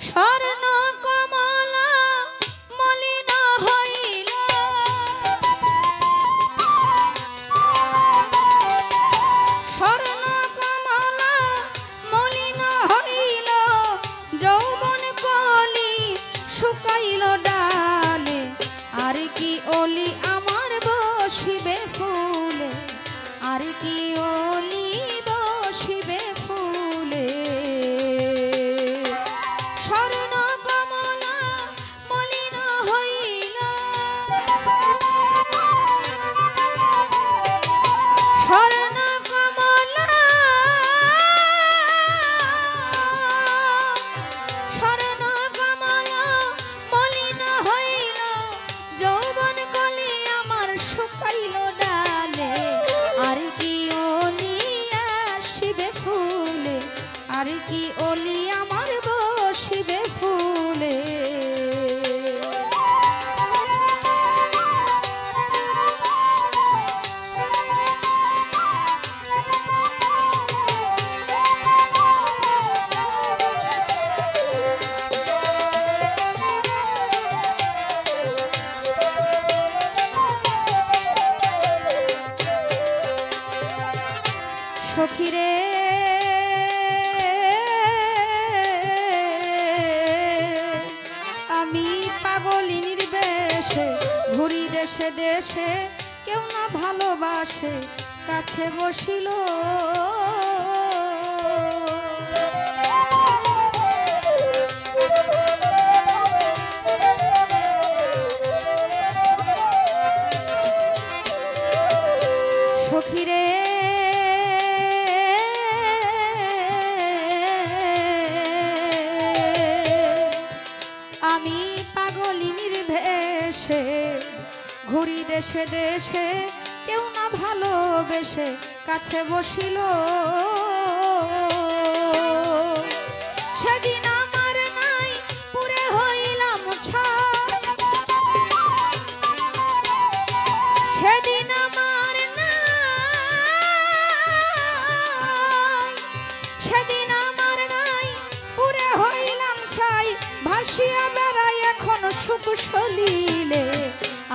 স্বর্ণ কমলা মলিন হইল, স্বর্ণ কমলা মলিন হইল, যৌবন কলি শুকাইল ডালে, আর কি ওলি আমার বসিবে ফুলে, আর কি ওলি বসিবে ফুলে। স্বর্ণ কমলা মলিন হইল, স্বর্ণ কমলা, স্বর্ণ কমলা মলিন হইল, যৌবন কলি আমার শুকাইল ডালে, আর কি ওলি আসিবে ফুলে, আর কি ওলি আমার বসিবে ফুলে। সখীরে আমি পাগলিনীর বেশে ঘুরি দেশে দেশে, কেউ না ভালোবাসে কাছে বসিল, সখীরে আমি পাগলিনীর ভেষে ঘুরি দেশে দেশে, কেউ না ভালোবেসে কাছে বসিল, সেদিন আমার নাই পুরে হইলাম ছাই, সেদিন আমার নাই, সেদিন আমার নাই পুরে হইলাম ছাই, ভাসিয়া বেড়াই এখন সুখ সলিলে,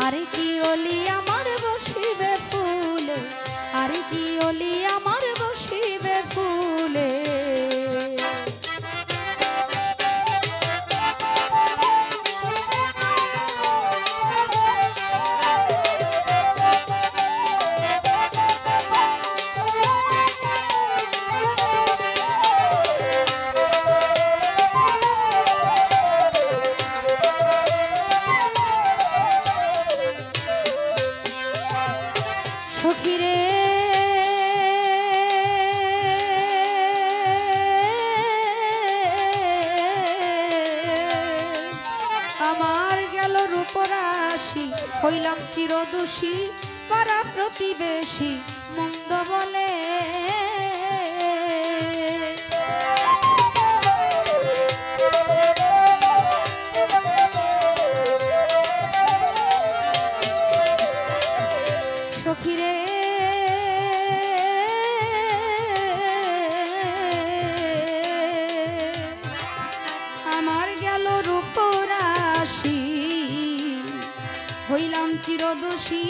আর কি ওলি আমার বসিবে ফুলে, আর কি ওলি আমার বসিবে ফুলে। সখীরে আমার গেল রূপরাশি, হইলাম চিরদোষী, পাড়া প্রতিবেশী মন্দ বলে, সখীরে আমার গেল রূপরাশি, হইলাম চিরদোষী,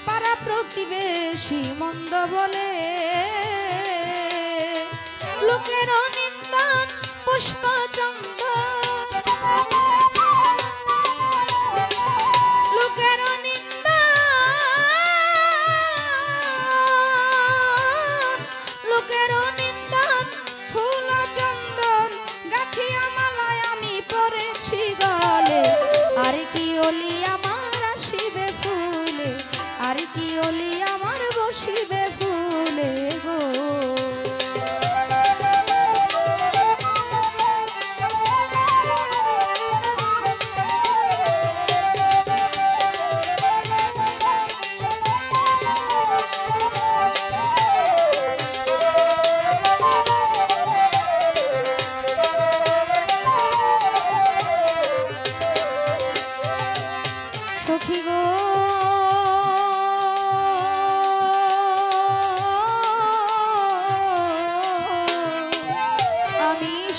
পাড়া প্রতিবেশী মন্দ বলে, লোকের নিন্দন পুষ্পচন্দন, লোকের নিন্দন, লোকের নিন্দন ফুল চন্দন, গাঁথিয়া মালায় আমি পরেছি গলে, আর কি ওলি আমার আসিবে ফুলে, আর কি ওলি আমার বসিবে ফুলে গো।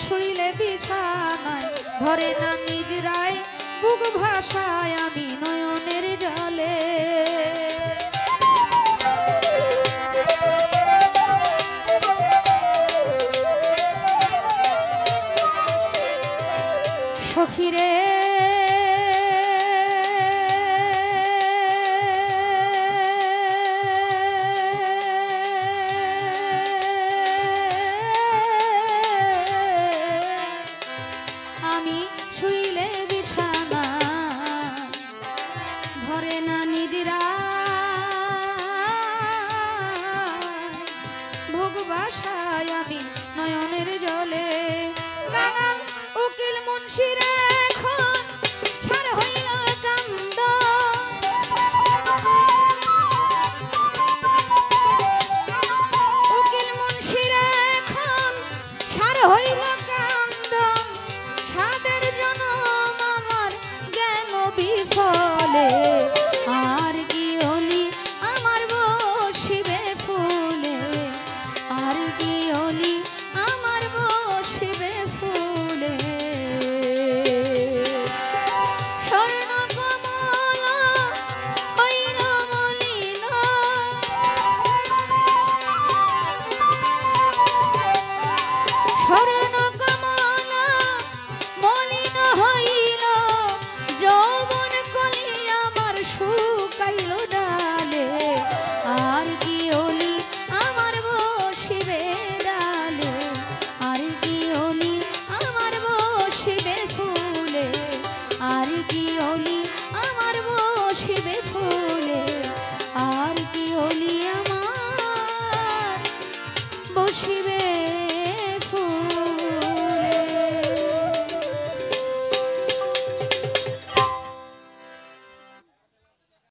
শুইলে বিছানায় ধরে না নিদ্রায় বুক ভাষায় আমি নয়নের জলে সখিরে আমি শুইলে বিছানা ধরে না নিদ্রা ভোগ বাসায় আমি নয়নের জলে নানান উকিল মুন্সির এখন সার হইল কান্দ উকিল মুন্সির এখন সার হইল কান্দ সাদের জনম আমার জ্ঞান বিফলে আর কি হলি আমার বসিবে ফুলে আর কি হলি